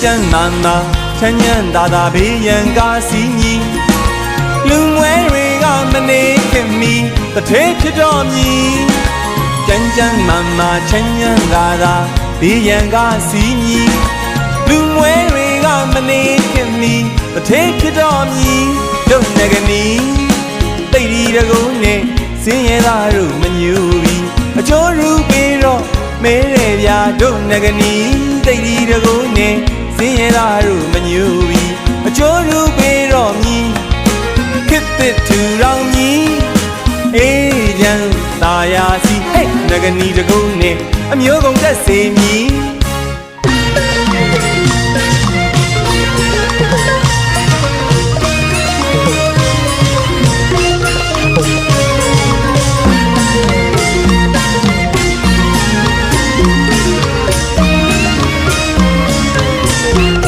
ကြမ်းမှန်မှချမ်းချမ်းသာသာဘေးရန်ကားစီးမြည်လူမွဲတွေကမနေခင်မီတထေးဖြစ်တော်မည်ကြမ်းကြမ်းမှန်မှချမ်းချမ်းသာသာဘေးရန်ကားစီးမြည်လူမွဲတွေကမနေခင်မီတထေးဖြစ်တော်မည်တို့ငကနေတိတ်ဒီတကုန်းနဲ့စင်းရဲသားတို့မညူပြီးအချိုးရူပြီးတော့မဲရဲပြာတို့ငကနေတိတ်ဒီတကုန်းနဲ့စင်းရဲသားတို့မညူပြီးအချိုးရူပြီးတော့မြည်ခစ်တစ်ထူရောင်မြည်အေးချမ်းသာယာစီဟဲ့ငကနေတကုန်းနဲ့အမျိုးကုန်တက်စေမြည်